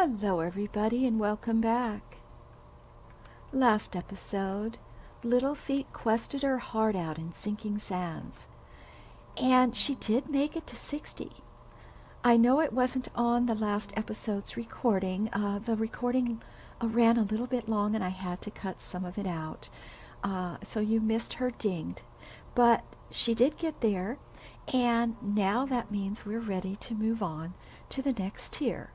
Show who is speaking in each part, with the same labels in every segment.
Speaker 1: Hello everybody and welcome back. Last episode, Little Feet quested her heart out in sinking sands. And she did make it to 60. I know it wasn't on the last episode's recording. The recording ran a little bit long and I had to cut some of it out. So you missed her dinged. But she did get there, and now that means we're ready to move on to the next tier.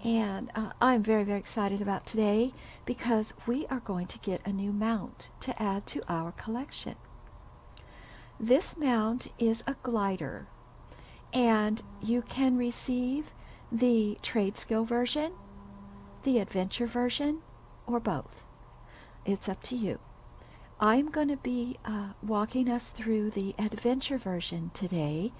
Speaker 1: And I'm very, very excited about today because we are going to get a new mount to add to our collection. This mount is a glider, and you can receive the trade skill version, the adventure version, or both. It's up to you. I'm going to be walking us through the adventure version today,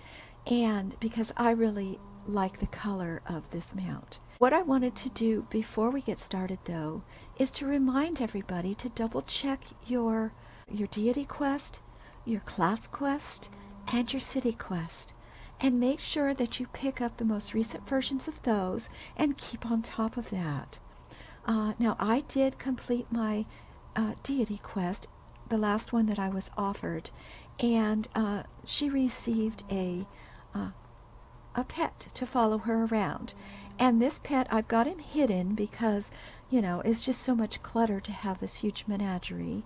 Speaker 1: and because I really like the color of this mount. What I wanted to do before we get started, though, is to remind everybody to double check your deity quest, your class quest, and your city quest, and make sure that you pick up the most recent versions of those and keep on top of that. Now, I did complete my deity quest, the last one that I was offered, and she received a pet to follow her around. And this pet, I've got him hidden because, it's just so much clutter to have this huge menagerie.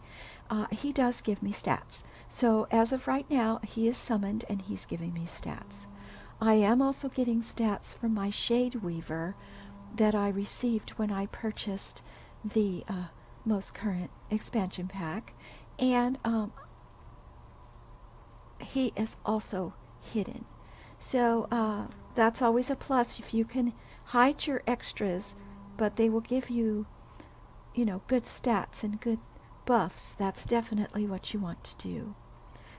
Speaker 1: He does give me stats. So as of right now, he is summoned and he's giving me stats. I am also getting stats from my Shade Weaver that I received when I purchased the most current expansion pack. And he is also hidden. So that's always a plus if you can hide your extras, but they will give you, good stats and good buffs. That's definitely what you want to do.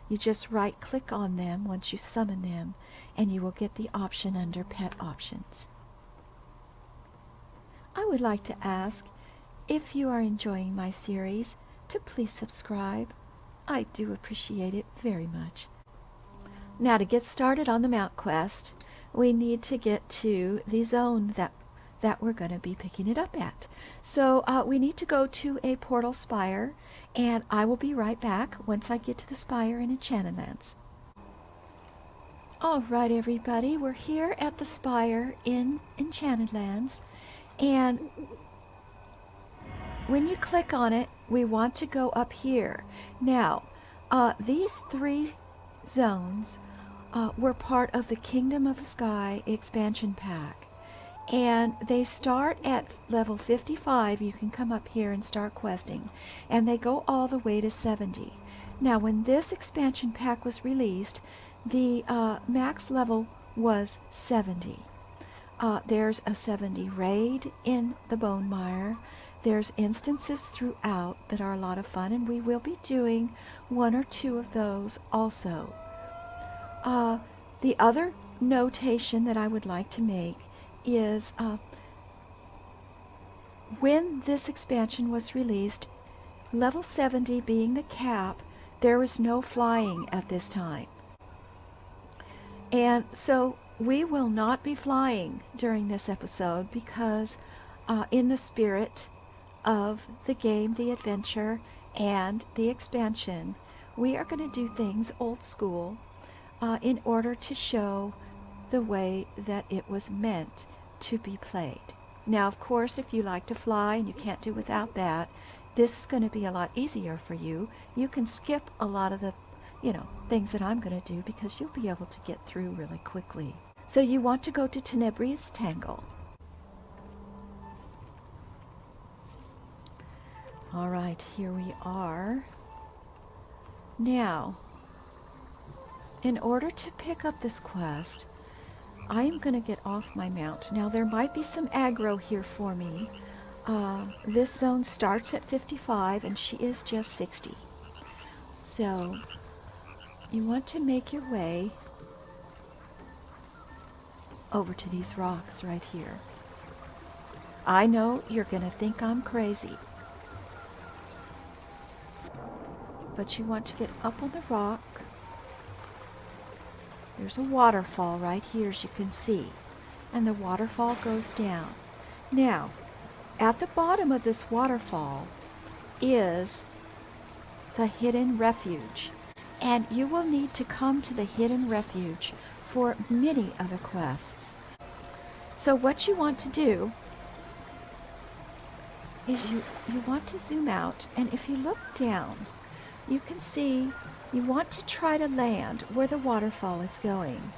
Speaker 1: You just right-click on them once you summon them, and you will get the option under Pet Options. I would like to ask if you are enjoying my series to please subscribe. I do appreciate it very much. Now, to get started on the Mount Quest, we need to get to the zone that we're going to be picking it up at. So we need to go to a portal spire, and I will be right back once I get to the spire in Enchanted Lands. All right, everybody, we're here at the spire in Enchanted Lands, and when you click on it, we want to go up here. Now, these three zones were part of the Kingdom of Sky expansion pack, and they start at level 55. You can come up here and start questing, and they go all the way to 70. Now, when this expansion pack was released, the max level was 70. There's a 70 raid in the Bone Mire. There's instances throughout that are a lot of fun, and we will be doing one or two of those also. The other notation that I would like to make is when this expansion was released, level 70 being the cap, there was no flying at this time. And so we will not be flying during this episode because in the spirit of the game, the adventure, and the expansion, we are going to do things old school in order to show the way that it was meant to be played. Now, of course, if you like to fly and you can't do without that, this is going to be a lot easier for you. You can skip a lot of the, things that I'm going to do because you'll be able to get through really quickly. So you want to go to Tenebrous Tangle. All right, here we are. Now, in order to pick up this quest, I am going to get off my mount. Now, there might be some aggro here for me. This zone starts at 55, and she is just 60. So, you want to make your way over to these rocks right here. I know you're going to think I'm crazy, but you want to get up on the rock. There's a waterfall right here, as you can see, and the waterfall goes down. Now, at the bottom of this waterfall is the hidden refuge, and you will need to come to the hidden refuge for many other quests. So what you want to do is you want to zoom out, and if you look down, you can see you want to try to land where the waterfall is going.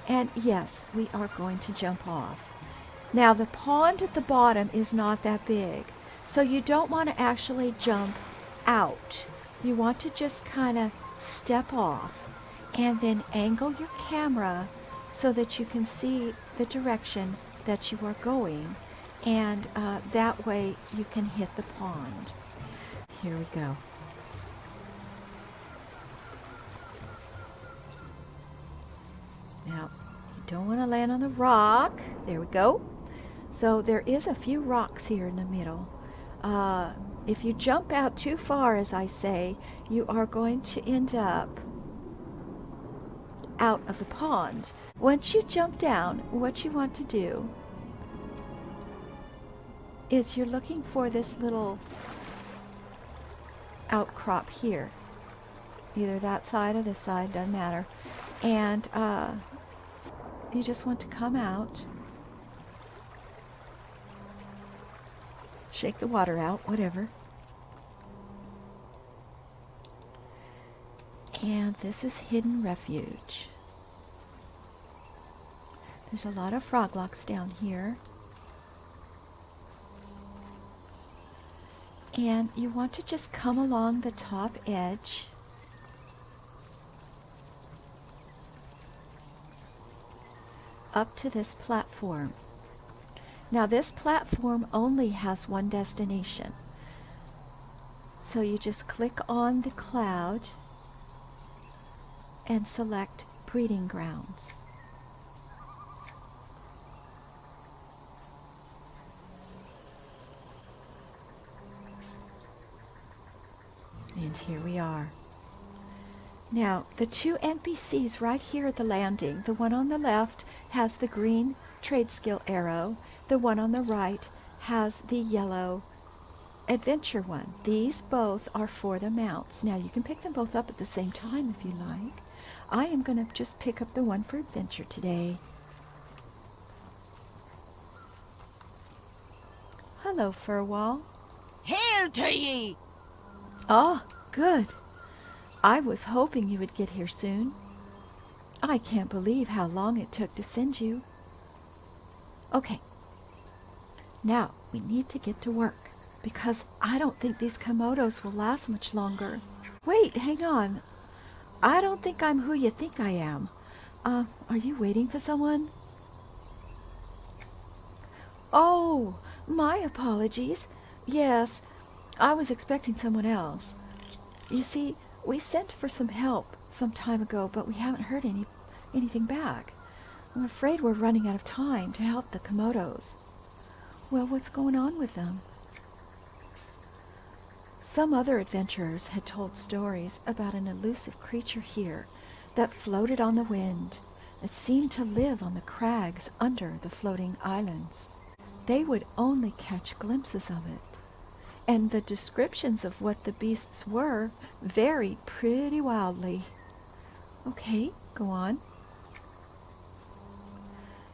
Speaker 1: And yes, we are going to jump off. Now the pond at the bottom is not that big, so you don't want to actually jump out. You want to just kind of step off and then angle your camera so that you can see the direction that you are going, and that way you can hit the pond. Here we go. Now, you don't want to land on the rock. There we go. So there is a few rocks here in the middle. If you jump out too far, as I say, you are going to end up out of the pond. Once you jump down, what you want to do is you're looking for this little outcrop here. Either that side or this side, doesn't matter. And you just want to come out, shake the water out, whatever. And this is hidden refuge. There's a lot of frog locks down here. And you want to just come along the top edge. Up to this platform. Now this platform only has one destination. So you just click on the cloud and select breeding grounds. And here we are. Now, the two NPCs right here at the landing, the one on the left has the green trade skill arrow, the one on the right has the yellow adventure one. These both are for the mounts. Now, you can pick them both up at the same time if you like. I am going to just pick up the one for adventure today. Hello, Furwall.
Speaker 2: Hail to ye!
Speaker 1: Oh, good. I was hoping you would get here soon. I can't believe how long it took to send you. Okay. Now, we need to get to work, because I don't think these Komodos will last much longer. Wait, hang on. I don't think I'm who you think I am. Are you waiting for someone? Oh, my apologies. Yes, I was expecting someone else. You see, we sent for some help some time ago, but we haven't heard anything back. I'm afraid we're running out of time to help the Komodos. Well, what's going on with them? Some other adventurers had told stories about an elusive creature here that floated on the wind, that seemed to live on the crags under the floating islands. They would only catch glimpses of it, and the descriptions of what the beasts were varied pretty wildly. Okay, go on.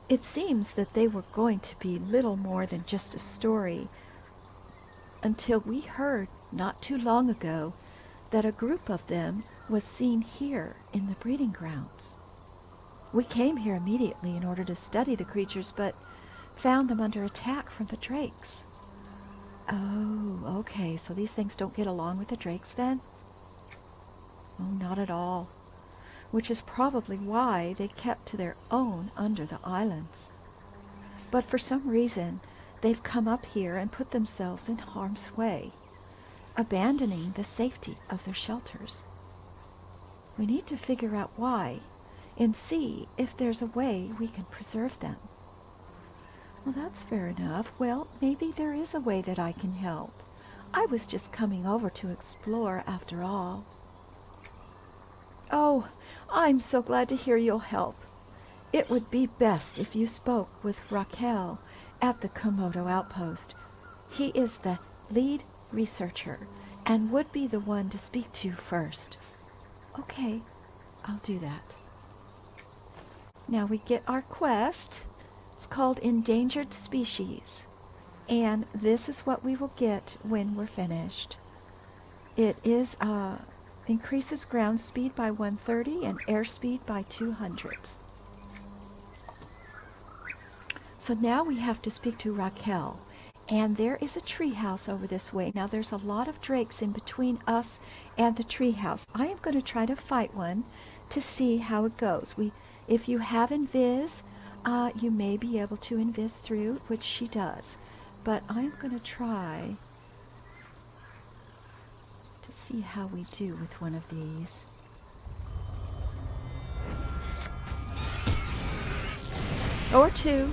Speaker 1: It seems that they were going to be little more than just a story, until we heard not too long ago that a group of them was seen here in the breeding grounds. We came here immediately in order to study the creatures, but found them under attack from the drakes. Oh, okay, so these things don't get along with the drakes then? Oh, not at all. Which is probably why they kept to their own under the islands. But for some reason, they've come up here and put themselves in harm's way, abandoning the safety of their shelters. We need to figure out why, and see if there's a way we can preserve them. Well, that's fair enough. Well, maybe there is a way that I can help. I was just coming over to explore after all. Oh, I'm so glad to hear you'll help. It would be best if you spoke with Raquel at the Komodo outpost. He is the lead researcher and would be the one to speak to first. Okay, I'll do that. Now we get our quest. It's called Endangered Species. And this is what we will get when we're finished. It is increases ground speed by 130 and airspeed by 200. So now we have to speak to Raquel. And there is a treehouse over this way. Now there's a lot of drakes in between us and the treehouse. I am going to try to fight one to see how it goes. If you have invis, you may be able to invis through, which she does. But I'm going to try to see how we do with one of these. Or two.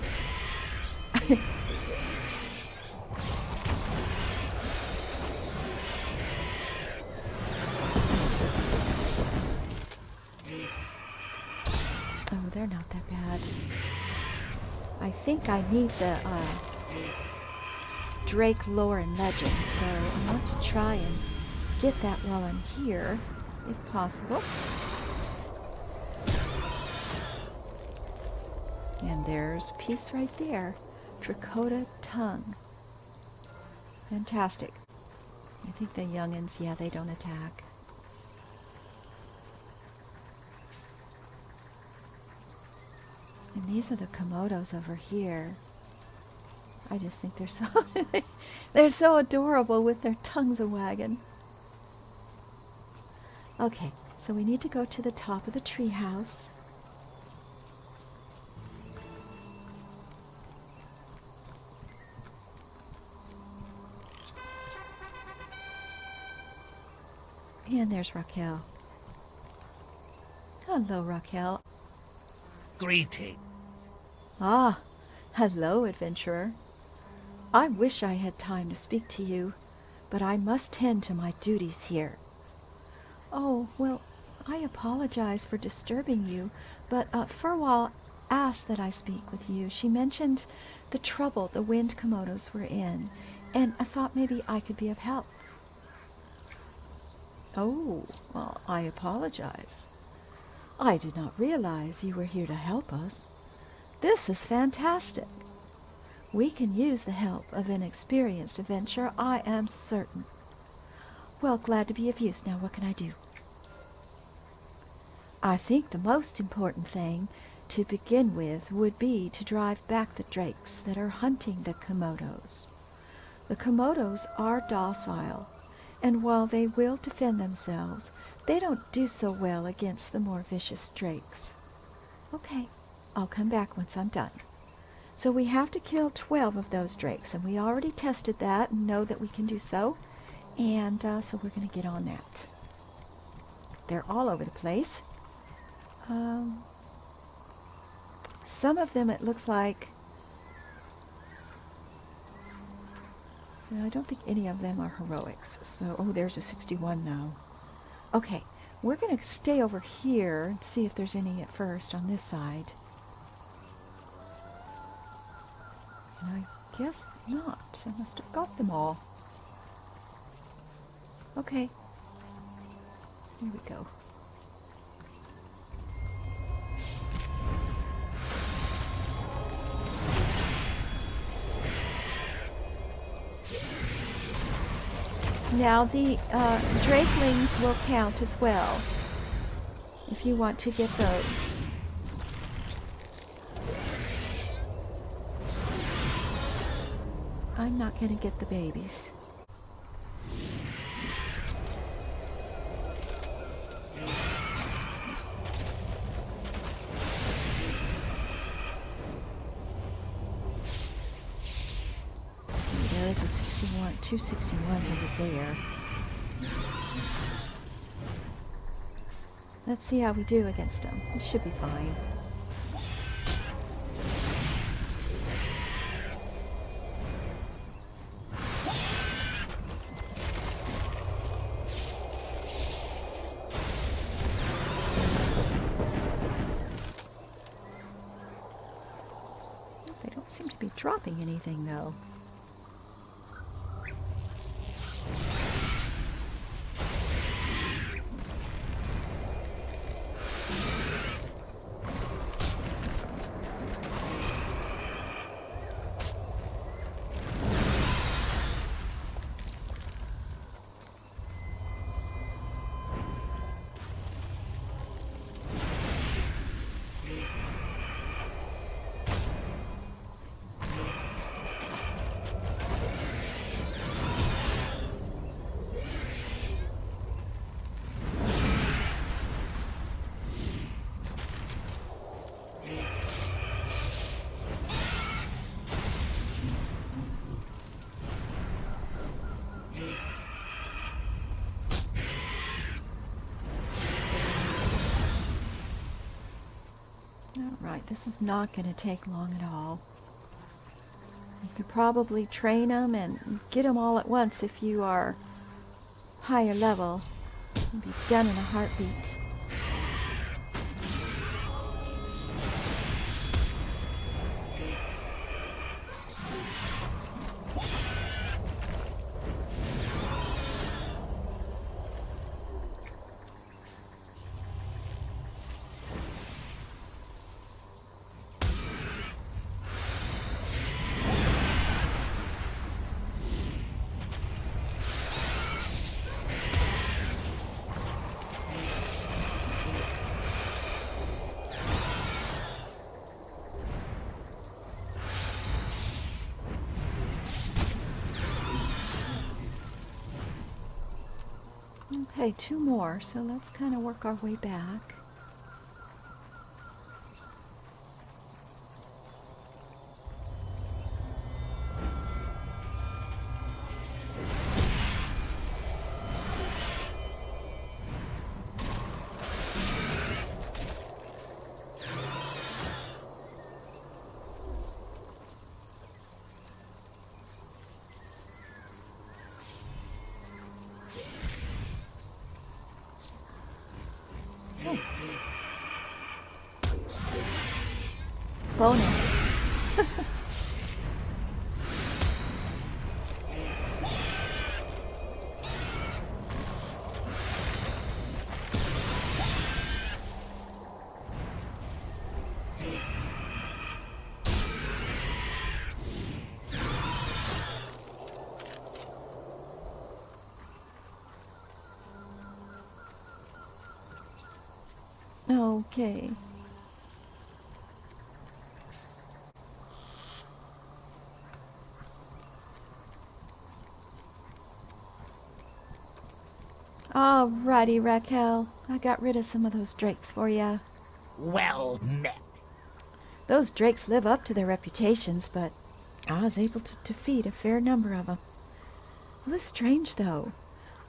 Speaker 1: Oh, they're not that bad. I think I need the Drake lore and legend, so I want to try and get that while I'm here, if possible. And there's a piece right there. Trachota tongue. Fantastic. I think the youngins, yeah, they don't attack. And these are the Komodos over here. I just think they're so they're so adorable with their tongues a-wagging. Okay, so we need to go to the top of the treehouse. And there's Raquel. Hello, Raquel.
Speaker 3: Greetings.
Speaker 1: Ah, hello, adventurer. I wish I had time to speak to you, but I must tend to my duties here. Oh, well, I apologize for disturbing you, but Furwall asked that I speak with you. She mentioned the trouble the wind Komodos were in, and I thought maybe I could be of help. Oh, well, I apologize. I did not realize you were here to help us. This is fantastic. We can use the help of an experienced adventurer, I am certain. Well, glad to be of use. Now, what can I do? I think the most important thing to begin with would be to drive back the drakes that are hunting the Komodos. The Komodos are docile, and while they will defend themselves, they don't do so well against the more vicious drakes. Okay, I'll come back once I'm done. So we have to kill 12 of those drakes, and we already tested that and know that we can do so. And so we're going to get on that. They're all over the place. Some of them, it looks like... I don't think any of them are heroics. So, oh, there's a 61 now. Okay, we're going to stay over here and see if there's any at first on this side. And I guess not. I must have got them all. Okay. Here we go. Now the drakelings will count as well, if you want to get those. I'm not going to get the babies. There is a 61, two 61s over there. Let's see how we do against them. We should be fine. seem to be dropping anything, though. Alright, this is not going to take long at all. You could probably train them and get them all at once if you are higher level. It'll be done in a heartbeat. Okay, 2 more, so let's kind of work our way back. Bonus. Okay. Alrighty, Raquel. I got rid of some of those drakes for you.
Speaker 3: Well met.
Speaker 1: Those drakes live up to their reputations, but I was able to defeat a fair number of them. It was strange, though.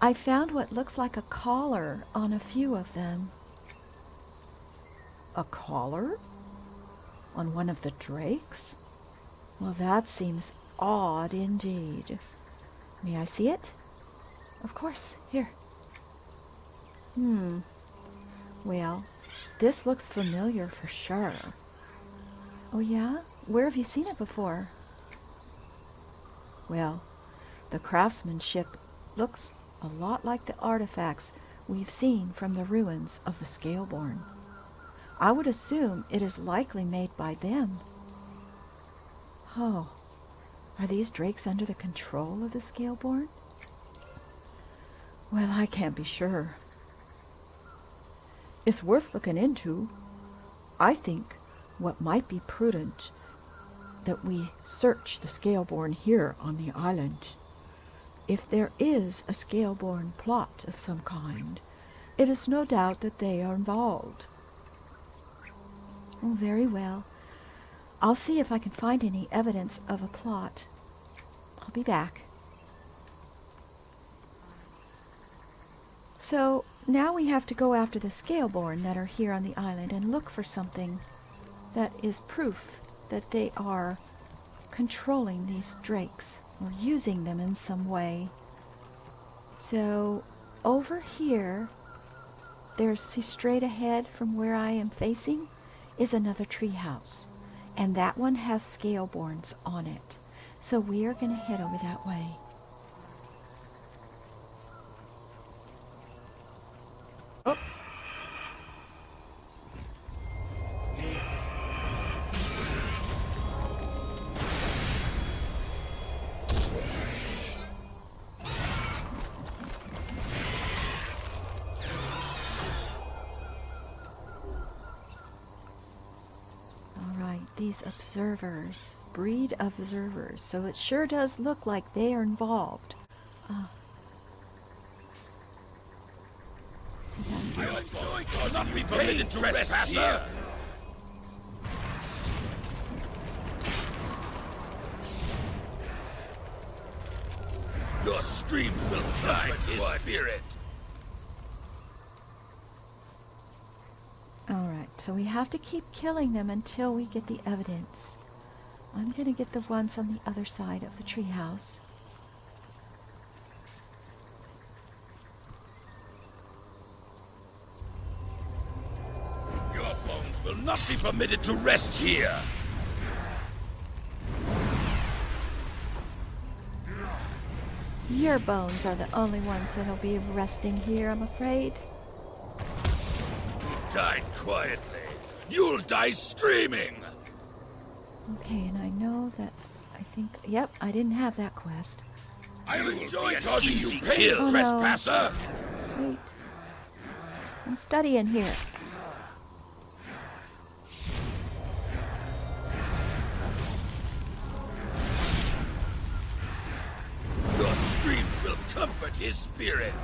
Speaker 1: I found what looks like a collar on a few of them. A collar? On one of the drakes? Well, that seems odd indeed. May I see it? Of course. Here. Well, this looks familiar for sure. Oh yeah? Where have you seen it before? Well, the craftsmanship looks a lot like the artifacts we've seen from the ruins of the Scaleborn. I would assume it is likely made by them. Oh, are these drakes under the control of the Scaleborn? Well, I can't be sure. It's worth looking into. I think what might be prudent that we search the Scaleborn here on the island. If there is a Scaleborn plot of some kind, it is no doubt that they are involved. Oh, very well. I'll see if I can find any evidence of a plot. I'll be back. So, now we have to go after the Scaleborn that are here on the island and look for something that is proof that they are controlling these drakes or using them in some way. So, over here, there's straight ahead from where I am facing is another treehouse. And that one has Scaleborns on it. So we are going to head over that way. Oh. These observers, breed of observers, so it sure does look like they are involved. See how we do it.
Speaker 3: I'll not be permitted to rest here. Your screams will comfort his spirit.
Speaker 1: Alright, so we have to keep killing them until we get the evidence. I'm going to get the ones on the other side of the treehouse.
Speaker 3: Your bones will not be permitted to rest here.
Speaker 1: Your bones are the only ones that'll be resting here, I'm afraid.
Speaker 3: Died quietly. You'll die screaming.
Speaker 1: Okay, and I know that yep, I didn't have that quest.
Speaker 3: I'll enjoy causing you pain, trespasser.
Speaker 1: Wait. I'm studying here.
Speaker 3: Your screams will comfort his spirit.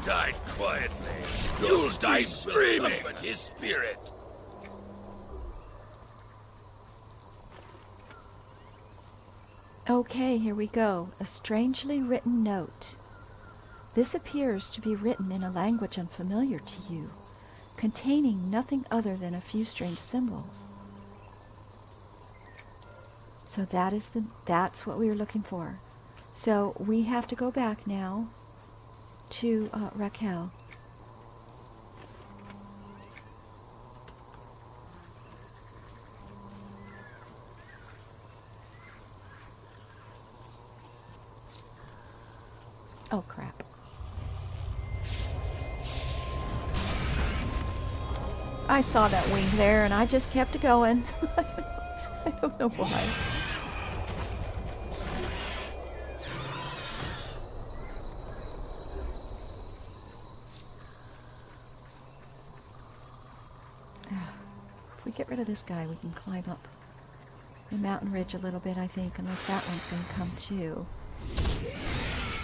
Speaker 3: Died quietly. You'll die screaming. Comfort his spirit.
Speaker 1: Okay, here we go. A strangely written note. This appears to be written in a language unfamiliar to you, containing nothing other than a few strange symbols. So that's what we were looking for. So we have to go back now to Raquel. Oh crap. I saw that wing there and I just kept it going. I don't know why. If we get rid of this guy, we can climb up the mountain ridge a little bit, I think, unless that one's going to come too.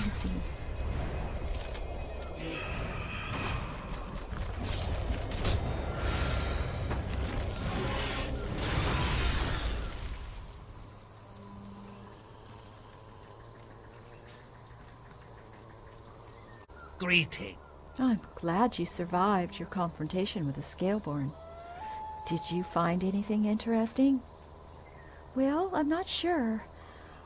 Speaker 1: Let's see.
Speaker 4: Greeting.
Speaker 1: I'm glad you survived your confrontation with the Scaleborn. Did you find anything interesting? Well, I'm not sure.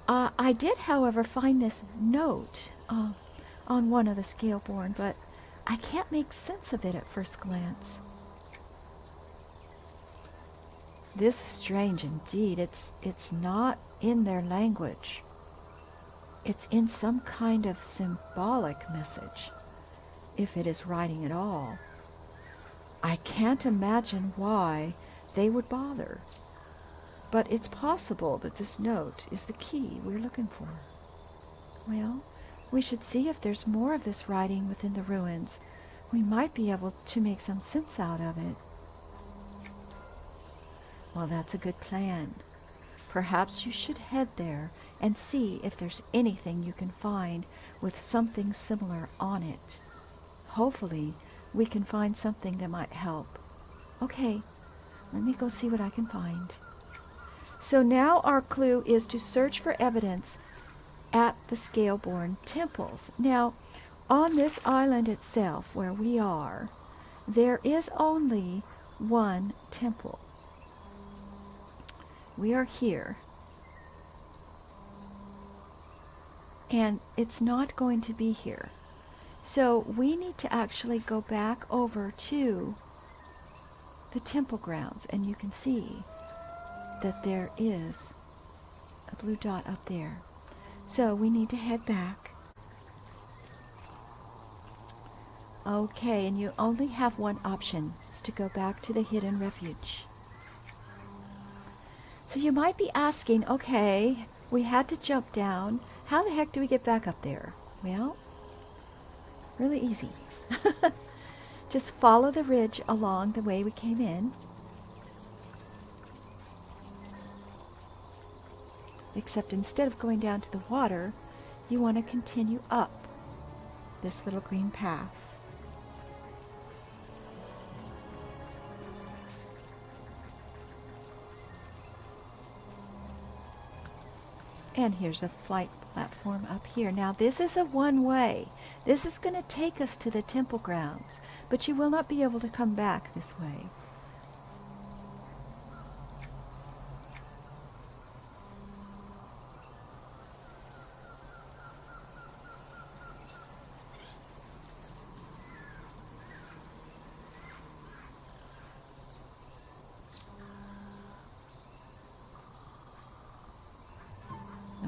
Speaker 1: I did, however, find this note on one of the Scaleborn, but I can't make sense of it at first glance. This is strange indeed. It's not in their language. It's in some kind of symbolic message, if it is writing at all. I can't imagine why they would bother. But it's possible that this note is the key we're looking for. Well, we should see if there's more of this writing within the ruins. We might be able to make some sense out of it. Well, that's a good plan. Perhaps you should head there and see if there's anything you can find with something similar on it. Hopefully, we can find something that might help. Okay, let me go see what I can find. So now our clue is to search for evidence at the Scaleborn temples. Now, on this island itself, where we are, there is only one temple. We are here. and it's not going to be here. So we need to actually go back over to the temple grounds, and you can see that there is a blue dot up there. So we need to head back. Okay, and you only have one option, is to go back to the hidden refuge. So you might be asking, okay, we had to jump down. How the heck do we get back up there? Well, really easy. Just follow the ridge along the way we came in. Except instead of going down to the water, you want to continue up this little green path. And here's a flight platform up here. Now this is a one-way. This is going to take us to the temple grounds, but you will not be able to come back this way.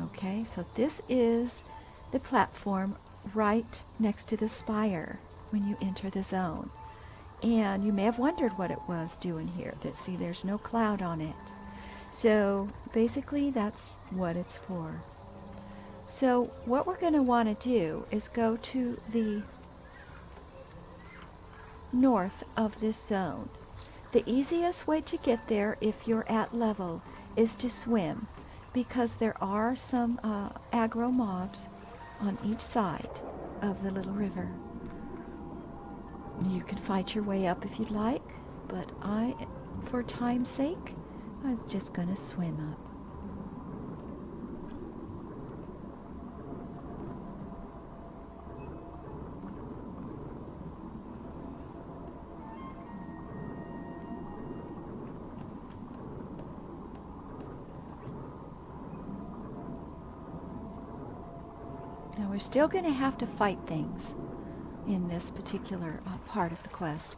Speaker 1: Okay, so this is the platform right next to the spire when you enter the zone. And you may have wondered what it was doing here. See, there's no cloud on it. So basically that's what it's for. So what we're going to want to do is go to the north of this zone. The easiest way to get there if you're at level is to swim, because there are some aggro mobs on each side of the little river. You can fight your way up if you'd like, but for time's sake, I was just going to swim up. Now we're still going to have to fight things in this particular part of the quest.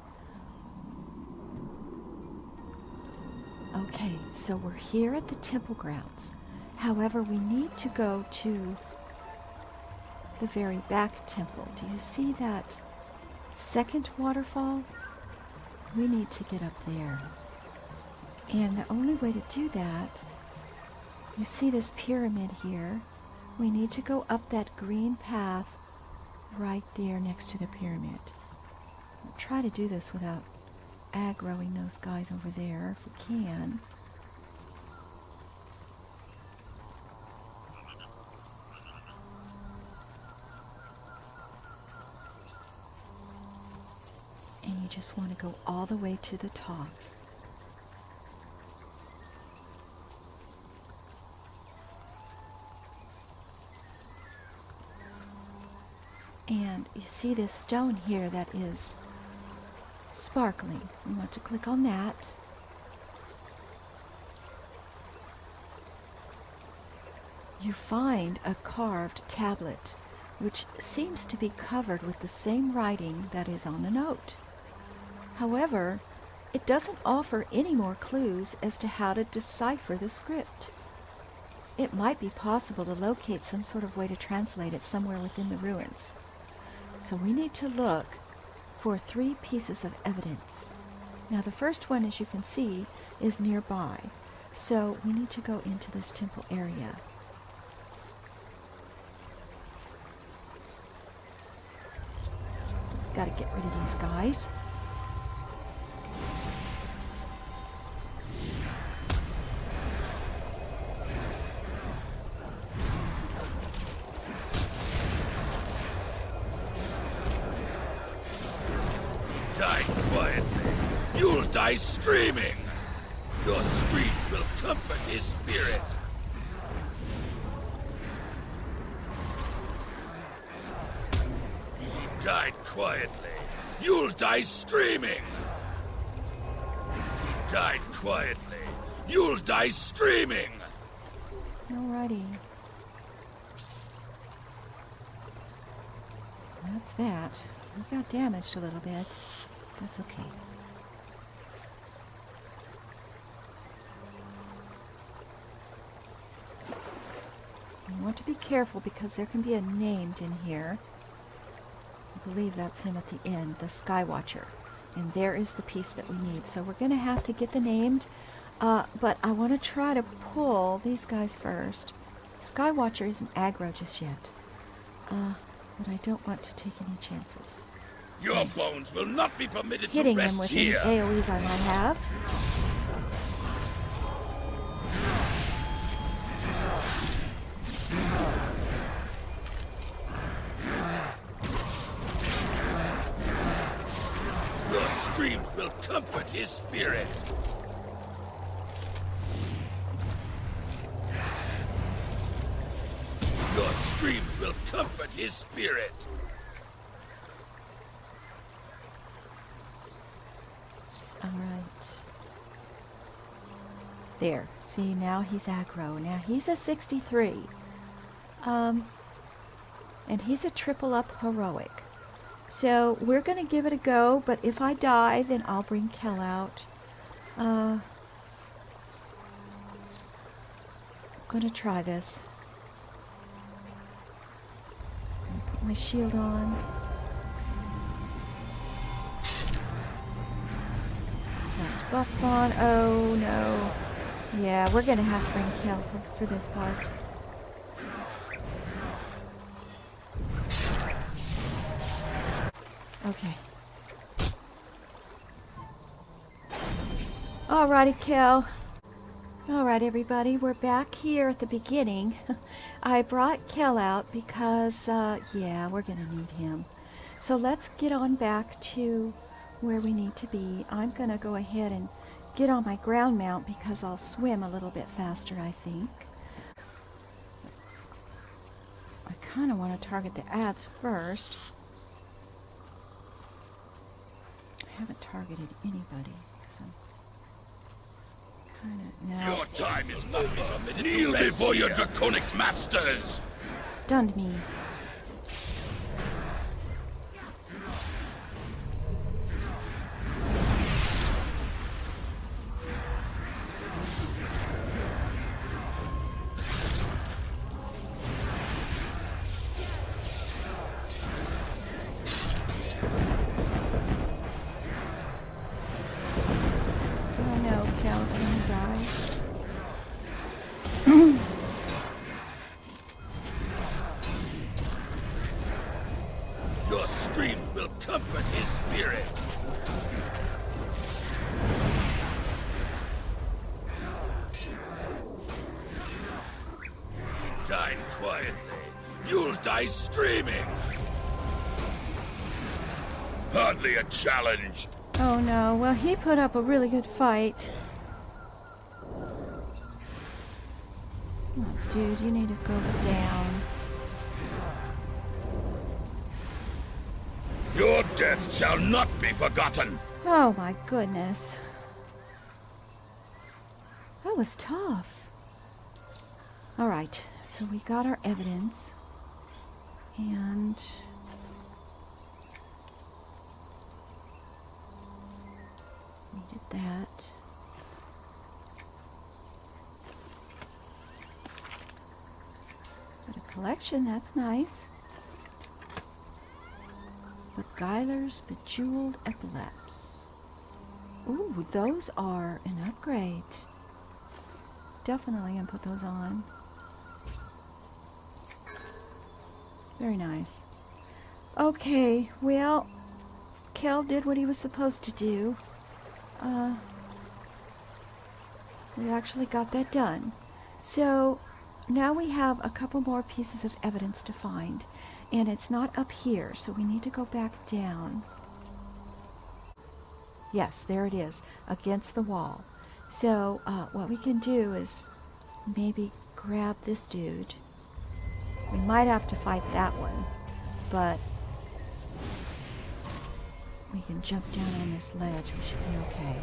Speaker 1: Okay, so we're here at the temple grounds. However, we need to go to the very back temple. Do you see that second waterfall? We need to get up there. And the only way to do that, you see this pyramid here. We need to go up that green path right there next to the pyramid. We'll try to do this without aggroing those guys over there if we can. And you just want to go all the way to the top. And you see this stone here that is sparkling. You want to click on that. You find a carved tablet, which seems to be covered with the same writing that is on the note. However, it doesn't offer any more clues as to how to decipher the script. It might be possible to locate some sort of way to translate it somewhere within the ruins. So we need to look for 3 pieces of evidence. Now the first one, as you can see, is nearby. So we need to go into this temple area. So we've got to get rid of these guys.
Speaker 3: Die quietly. You'll die screaming. Your scream will comfort his spirit. He died quietly. You'll die screaming. He died quietly. You'll die screaming.
Speaker 1: Alrighty. that's that. We got damaged a little bit. That's okay. You want to be careful because there can be a named in here. I believe that's him at the end, the Skywatcher. And there is the piece that we need. So we're going to have to get the named. But I want to try to pull these guys first. Skywatcher isn't aggro just yet. But I don't want to take any chances.
Speaker 3: Your bones will not be permitted
Speaker 1: Hitting
Speaker 3: to
Speaker 1: them
Speaker 3: rest
Speaker 1: with
Speaker 3: here.
Speaker 1: any AoEs I might have.
Speaker 3: Your screams will comfort his spirit. Your screams will comfort his spirit.
Speaker 1: All right. There. See, now he's aggro. Now he's a 63. And he's a triple up heroic. So we're going to give it a go, but if I die, then I'll bring Kel out. I'm going to try this. Put my shield on. Those buffs on. Oh no. Yeah, we're going to have to bring Kel for this part. Okay. Alrighty, Kel. Alright, everybody, we're back here at the beginning. I brought Kel out because, yeah, we're going to need him. So let's get on back to where we need to be. I'm going to go ahead and get on my ground mount because I'll swim a little bit faster, I think. I kind of want to target the ads first. I haven't targeted anybody because I'm kind of... No.
Speaker 3: Your time is not permitted. Kneel before your draconic masters.
Speaker 1: Stunned me.
Speaker 3: Your screams will comfort his spirit. Die quietly. You'll die screaming. Hardly a challenge.
Speaker 1: Oh no, well he put up a really good fight. Oh, dude, you need to go down.
Speaker 3: Your death shall not be forgotten.
Speaker 1: Oh my goodness. That was tough. Alright, so we got our evidence. And... we did that. Got a collection, that's nice. Beguiler's Bejeweled Epileps. Ooh, those are an upgrade. Definitely gonna put those on. Very nice. Okay, well, Kel did what he was supposed to do. We actually got that done. So now we have a couple more pieces of evidence to find. And it's not up here, so we need to go back down. Yes, there it is, against the wall. So what we can do is maybe grab this dude. We might have to fight that one, but we can jump down on this ledge. We should be okay.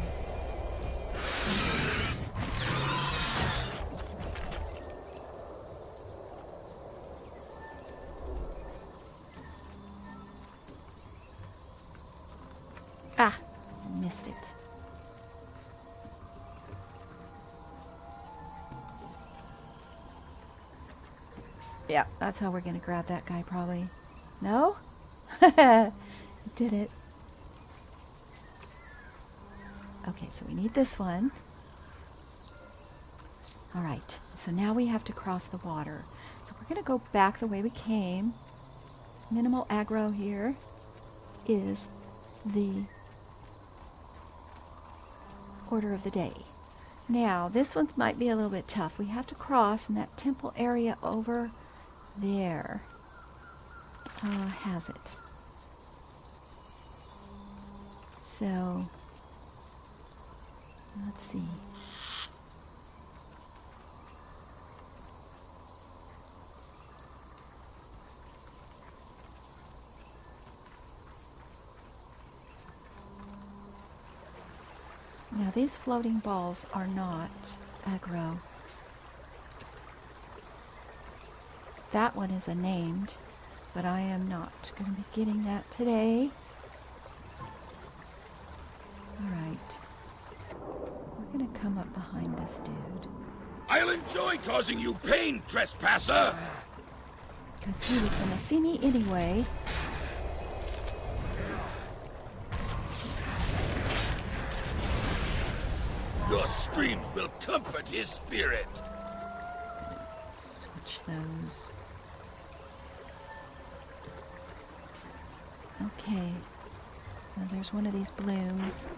Speaker 1: missed it. Yeah, that's how we're going to grab that guy, probably. No? Did it. Okay, so we need this one. All right, so now we have to cross the water. So we're going to go back the way we came. Minimal aggro here is the order of the day. Now, this one might be a little bit tough. We have to cross in that temple area over there. Has it? So, let's see. Now, these floating balls are not aggro. That one is a named, but I am not going to be getting that today. Alright. We're going to come up behind this dude.
Speaker 3: I'll enjoy causing you pain, trespasser!
Speaker 1: Because he was going to see me anyway.
Speaker 3: Your screams will comfort his spirit.
Speaker 1: Switch those. Okay. Now there's one of these blooms.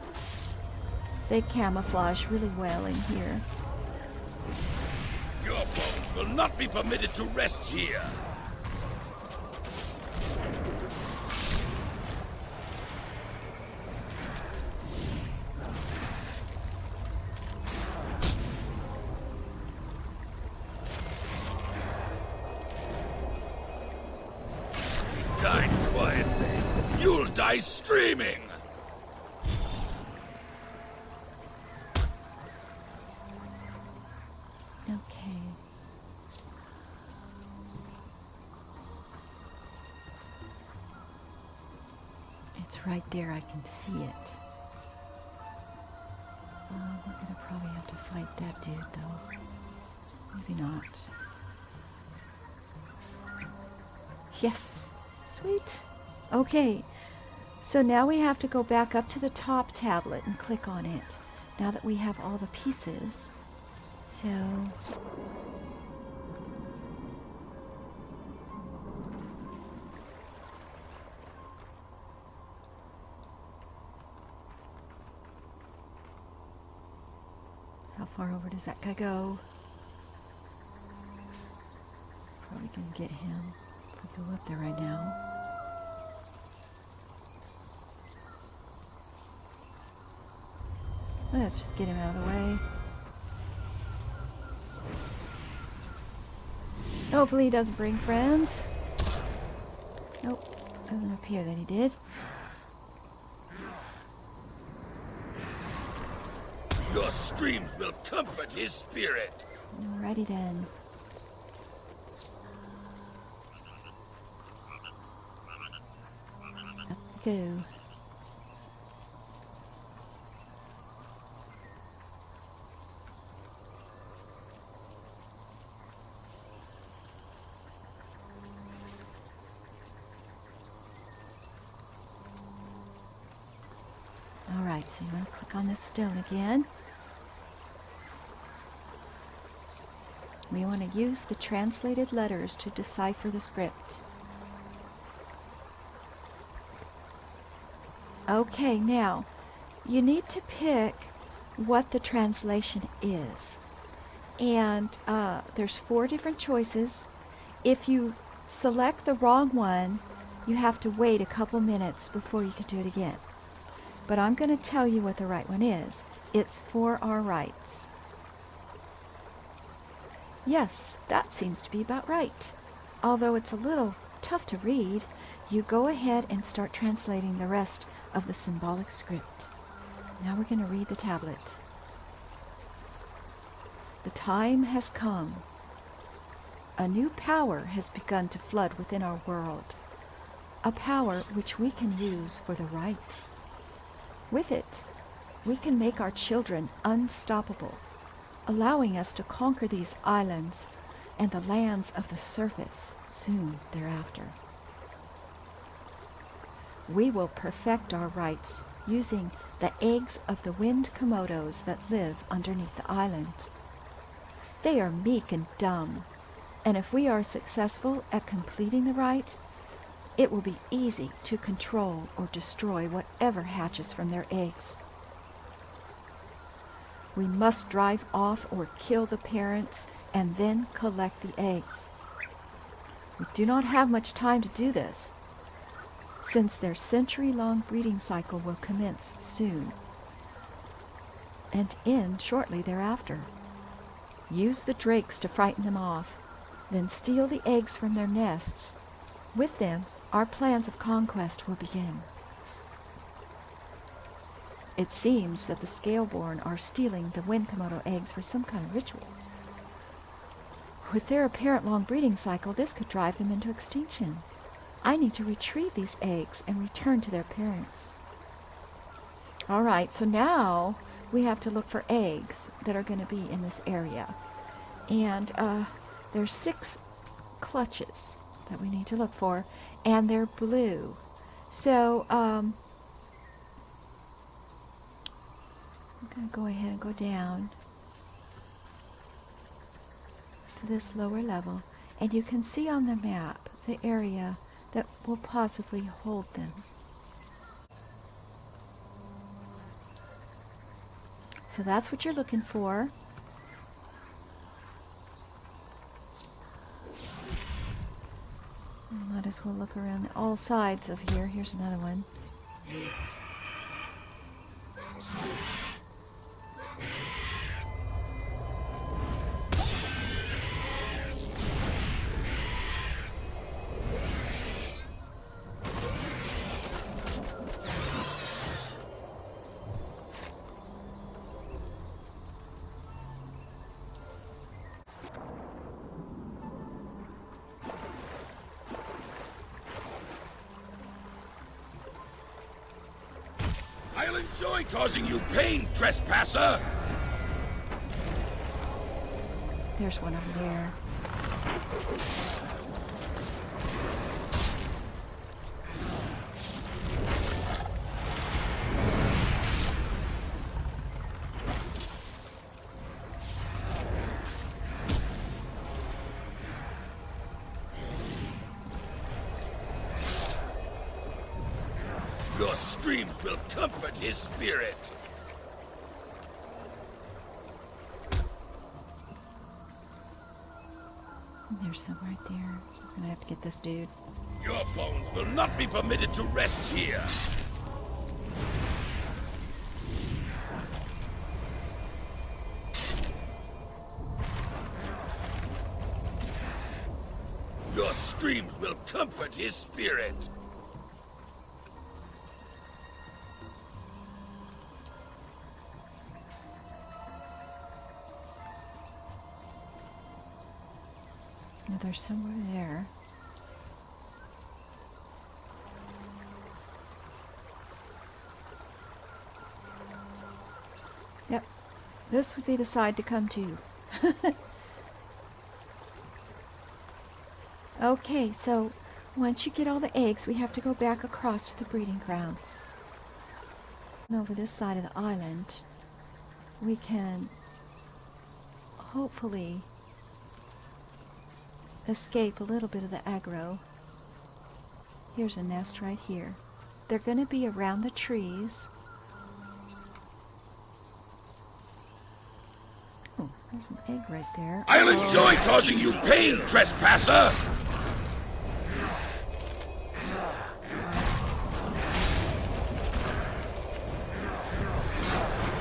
Speaker 1: They camouflage really well in here.
Speaker 3: Your bones will not be permitted to rest here. Die quietly. You'll die screaming.
Speaker 1: Okay. It's right there. I can see it. We're going to probably have to fight that dude, though. Maybe not. Yes! Sweet! Okay. So now we have to go back up to the top tablet and click on it. Now that we have all the pieces. So... how far over does that guy go? Probably gonna get him if we go up there right now. Let's just get him out of the way. Hopefully he doesn't bring friends. Nope, doesn't appear that he did.
Speaker 3: Your screams will comfort his spirit.
Speaker 1: Alrighty then. Up we go. Alright, so you want to click on this stone again. We want to use the translated letters to decipher the script. Okay, now, you need to pick what the translation is. And there's 4 different choices. If you select the wrong one, you have to wait a couple minutes before you can do it again. But I'm going to tell you what the right one is. It's for our rights. Yes, that seems to be about right. Although it's a little tough to read, you go ahead and start translating the rest of the symbolic script. Now we're going to read the tablet. The time has come. A new power has begun to flood within our world. A power which we can use for the right. With it, we can make our children unstoppable, allowing us to conquer these islands and the lands of the surface soon thereafter. We will perfect our rights using the eggs of the wind komodos that live underneath the island. They are meek and dumb, and if we are successful at completing the rite, it will be easy to control or destroy whatever hatches from their eggs. We must drive off or kill the parents and then collect the eggs. We do not have much time to do this, since their century-long breeding cycle will commence soon and end shortly thereafter. Use the drakes to frighten them off, then steal the eggs from their nests. With them, our plans of conquest will begin. It seems that the Scaleborn are stealing the wind komodo eggs for some kind of ritual. With their apparent long breeding cycle, this could drive them into extinction. I need to retrieve these eggs and return to their parents. All right, so now we have to look for eggs that are going to be in this area. And there's 6 clutches that we need to look for, and they're blue. So I'm going to go ahead and go down to this lower level, and you can see on the map the area that will possibly hold them. So that's what you're looking for. Might as well look around all sides of here. Here's another one.
Speaker 3: I'll enjoy causing you pain, trespasser!
Speaker 1: There's one over there.
Speaker 3: Your screams will comfort his spirit.
Speaker 1: There's some right there. I'm gonna have to get this dude.
Speaker 3: Your bones will not be permitted to rest here. Your screams will comfort his spirit.
Speaker 1: Now there's somewhere there. Yep, this would be the side to come to. Okay, so once you get all the eggs, we have to go back across to the breeding grounds. And over this side of the island, we can hopefully escape a little bit of the aggro. Here's a nest right here. They're going to be around the trees. Oh, there's an egg right there.
Speaker 3: I'll enjoy causing you pain, trespasser!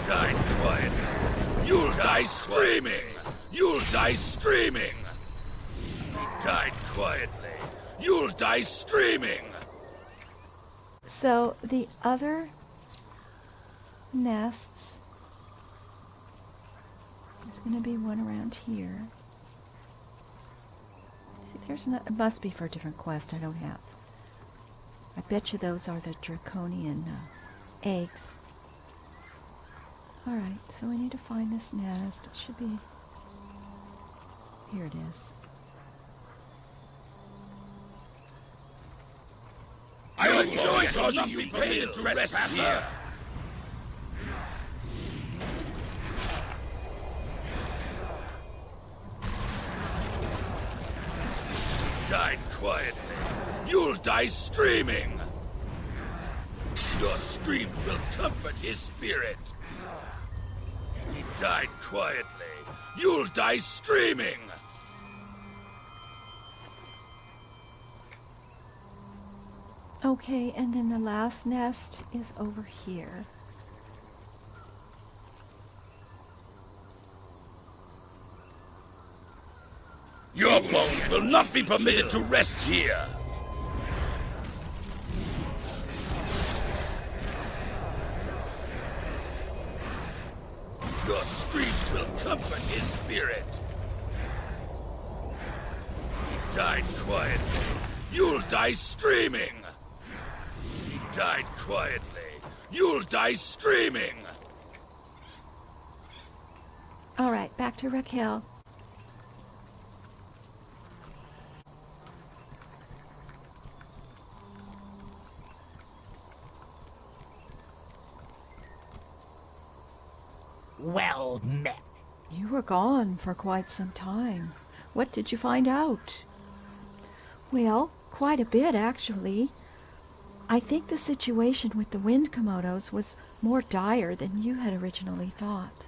Speaker 3: Die quietly. You'll die screaming! You'll die screaming! He died quietly. You'll die screaming!
Speaker 1: So the other nests, there's going to be one around here. See, there's it must be for a different quest I don't have. I bet you those are the draconian eggs. Alright, so we need to find this nest. It should be... Here it is.
Speaker 3: I enjoy causing you pain to rest here. Died quietly. You'll die screaming. Your screams will comfort his spirit. He died quietly. You'll die screaming.
Speaker 1: Okay, and then the last nest is over here.
Speaker 3: Your bones will not be permitted to rest here. Your screams will comfort his spirit. He died quietly. You'll die screaming. He died quietly. You'll die screaming.
Speaker 1: All right, back to Raquel.
Speaker 2: Well met.
Speaker 1: You were gone for quite some time. What did you find out? Well, quite a bit, actually. I think the situation with the wind komodos was more dire than you had originally thought.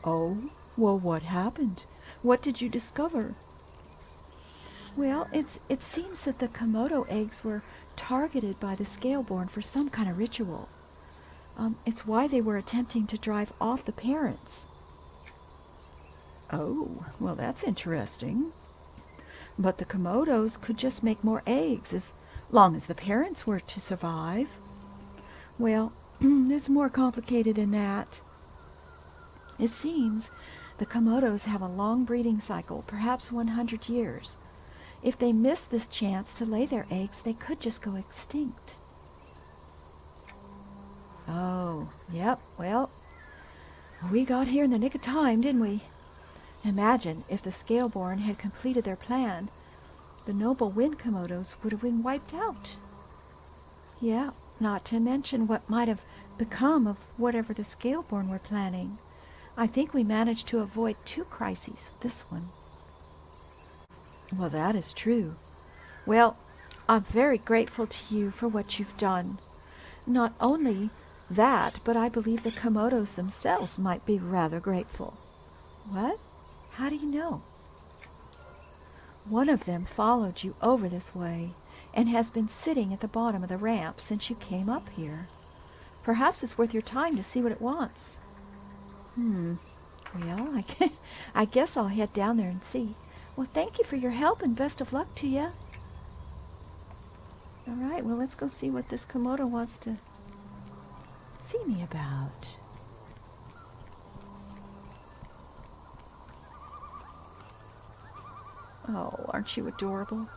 Speaker 1: Oh, well, what happened? What did you discover? Well, it seems that the komodo eggs were targeted by the scaleborn for some kind of ritual. It's why they were attempting to drive off the parents. Oh, well, that's interesting. But the komodos could just make more eggs as long as the parents were to survive. Well, it's more complicated than that. It seems the komodos have a long breeding cycle, perhaps 100 years. If they miss this chance to lay their eggs, they could just go extinct. Oh, yep, well, we got here in the nick of time, didn't we? Imagine if the scaleborn had completed their plan, the noble wind komodos would have been wiped out. Yeah, not to mention what might have become of whatever the scaleborn were planning. I think we managed to avoid 2 crises with this one. Well, that is true. Well, I'm very grateful to you for what you've done. Not only that, but I believe the komodos themselves might be rather grateful. What? How do you know? One of them followed you over this way and has been sitting at the bottom of the ramp since you came up here. Perhaps it's worth your time to see what it wants. Well, I guess I'll head down there and see. Well, thank you for your help and best of luck to you. All right, well, let's go see what this komodo wants to see me about. Oh, aren't you adorable?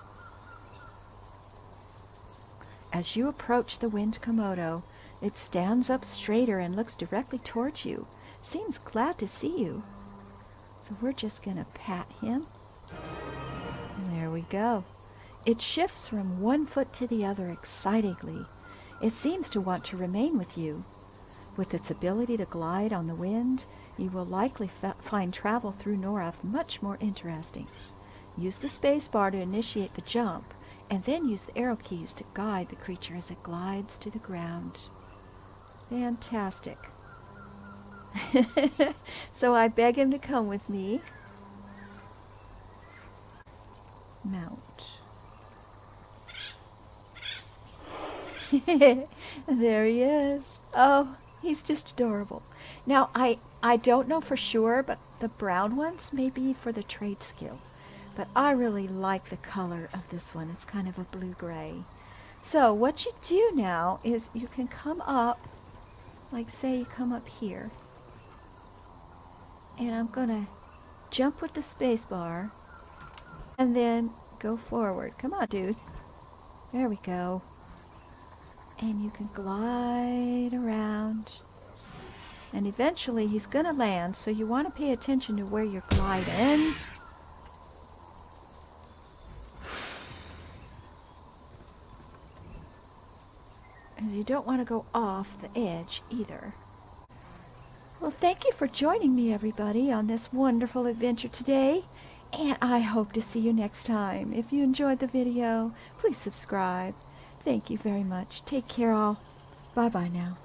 Speaker 1: As you approach the wind komodo, it stands up straighter and looks directly towards you. Seems glad to see you. So we're just going to pat him. And there we go. It shifts from one foot to the other excitingly. It seems to want to remain with you. With its ability to glide on the wind, you will likely find travel through Norath much more interesting. Use the space bar to initiate the jump, and then use the arrow keys to guide the creature as it glides to the ground. Fantastic. So I beg him to come with me. Mount. There he is. Oh, he's just adorable. Now, I don't know for sure, but the brown ones may be for the trade skill. But I really like the color of this one. It's kind of a blue-gray. So what you do now is you can come up, like say you come up here. And I'm going to jump with the space bar and then go forward. Come on, dude. There we go. And you can glide around. And eventually he's going to land, so you want to pay attention to where you're gliding. And you don't want to go off the edge either. Well, thank you for joining me, everybody, on this wonderful adventure today. And I hope to see you next time. If you enjoyed the video, please subscribe. Thank you very much. Take care all. Bye-bye now.